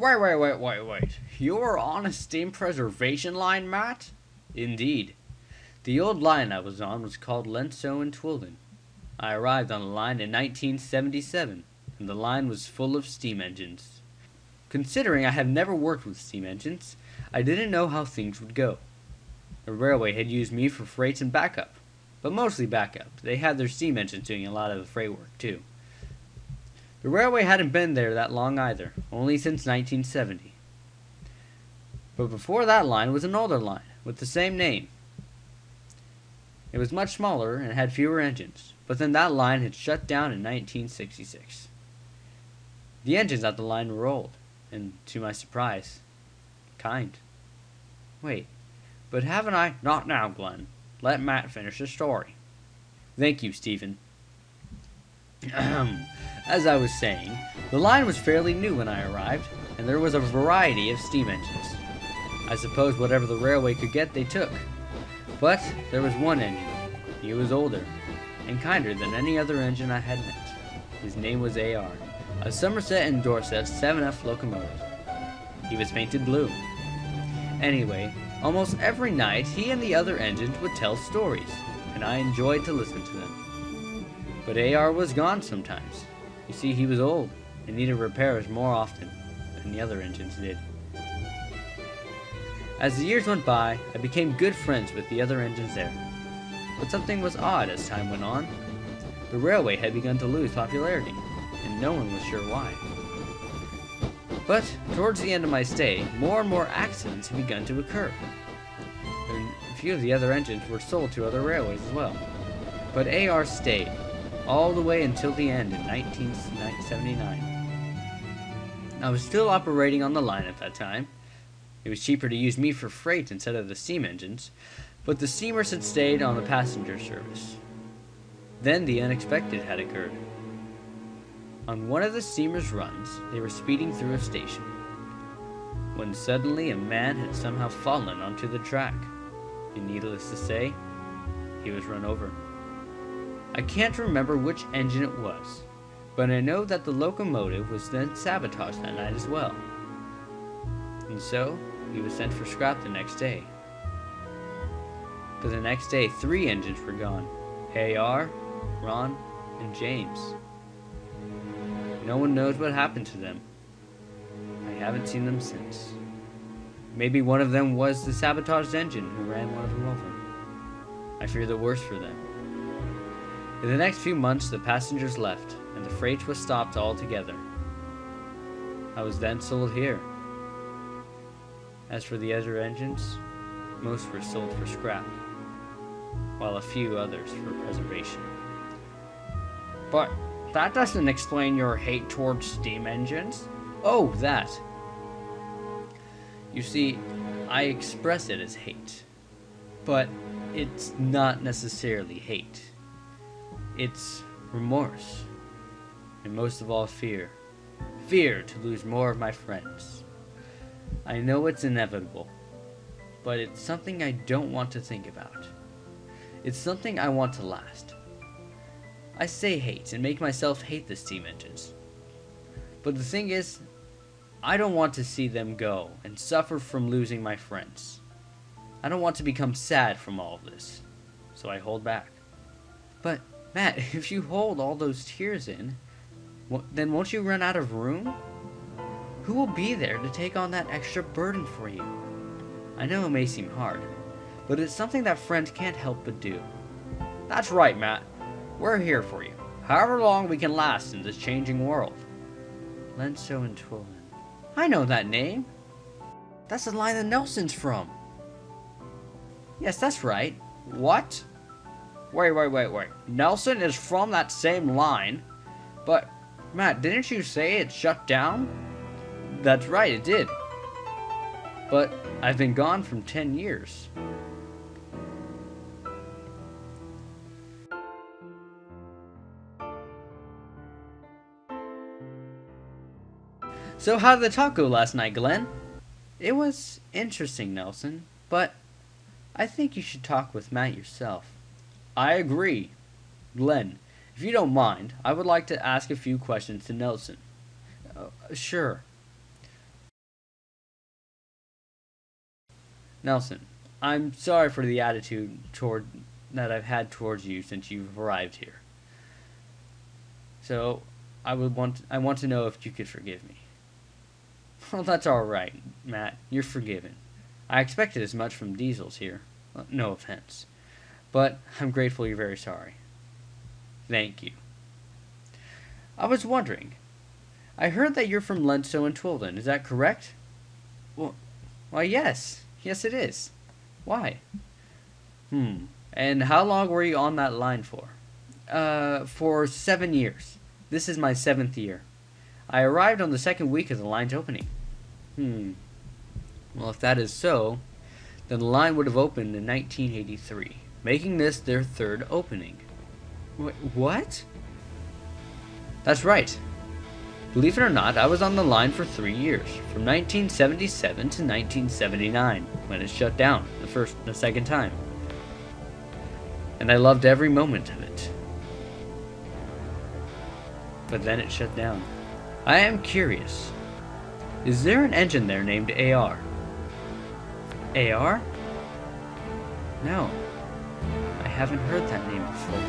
Wait. You're on a steam preservation line, Matt? Indeed. The old line I was on was called Lenso and Twilden. I arrived on the line in 1977, and the line was full of steam engines. Considering I have never worked with steam engines, I didn't know how things would go. The railway had used me for freights and backup, but mostly backup. They had their steam engines doing a lot of the freight work, too. The railway hadn't been there that long either, only since 1970. But before that line was an older line, with the same name. It was much smaller and had fewer engines, but then that line had shut down in 1966. The engines at the line were old, and to my surprise, kind. Wait, but haven't I— Not now, Glenn. Let Matt finish the story. Thank you, Stephen. As I was saying, the line was fairly new when I arrived, and there was a variety of steam engines. I suppose whatever the railway could get, they took. But there was one engine. He was older, and kinder than any other engine I had met. His name was A.R., a Somerset and Dorset 7F locomotive. He was painted blue. Anyway, almost every night he and the other engines would tell stories, and I enjoyed to listen to them. But A.R. was gone sometimes. You see, he was old and needed repairs more often than the other engines did. As the years went by, I became good friends with the other engines there. But something was odd as time went on. The railway had begun to lose popularity, and no one was sure why. But towards the end of my stay, more and more accidents had begun to occur. And a few of the other engines were sold to other railways as well. But AR stayed, all the way until the end in 1979. I was still operating on the line at that time. It was cheaper to use me for freight instead of the steam engines, but the steamers had stayed on the passenger service. Then the unexpected had occurred. On one of the steamer's runs, they were speeding through a station, when suddenly a man had somehow fallen onto the track, and needless to say, he was run over. I can't remember which engine it was, but I know that the locomotive was then sabotaged that night as well. And so, he was sent for scrap the next day. But the next day, 3 engines were gone. A.R., Ron, and James. No one knows what happened to them. I haven't seen them since. Maybe one of them was the sabotaged engine who ran one of them over. I fear the worst for them. In the next few months, the passengers left, and the freight was stopped altogether. I was then sold here. As for the other engines, most were sold for scrap, while a few others for preservation. But that doesn't explain your hate towards steam engines. Oh, that. You see, I express it as hate, but it's not necessarily hate. It's remorse, and most of all fear. Fear to lose more of my friends. I know it's inevitable, but it's something I don't want to think about. It's something I want to last. I say hate and make myself hate the steam engines. But the thing is, I don't want to see them go and suffer from losing my friends. I don't want to become sad from all of this, so I hold back. But, Matt, if you hold all those tears in, then won't you run out of room? Who will be there to take on that extra burden for you? I know it may seem hard, but it's something that friends can't help but do. That's right, Matt. We're here for you, however long we can last in this changing world. Lenso and Twilden. I know that name. That's the line that Nelson's from. Yes, that's right. What? Wait. Nelson is from that same line? But, Matt, didn't you say it shut down? That's right, it did. But I've been gone from 10 years. So how did the talk go last night, Glenn? It was interesting, Nelson, but I think you should talk with Matt yourself. I agree. Glenn, if you don't mind, I would like to ask a few questions to Nelson. Sure. Nelson, I'm sorry for the attitude that I've had towards you since you've arrived here. So, I want to know if you could forgive me. Well, that's all right, Matt. You're forgiven. I expected as much from Diesels here. No offense. But I'm grateful you're very sorry. Thank you. I was wondering. I heard that you're from Ledstow and Twilden. Is that correct? Well, why, yes. Yes, it is. Why? And how long were you on that line for? For 7 years. This is my 7th year. I arrived on the 2nd week of the line's opening. Well, if that is so, then the line would have opened in 1983, making this their 3rd opening. What? That's right. Believe it or not, I was on the line for 3 years, from 1977 to 1979, when it shut down the second time. And I loved every moment of it. But then it shut down. I am curious. Is there an engine there named AR? AR? No. I haven't heard that name before.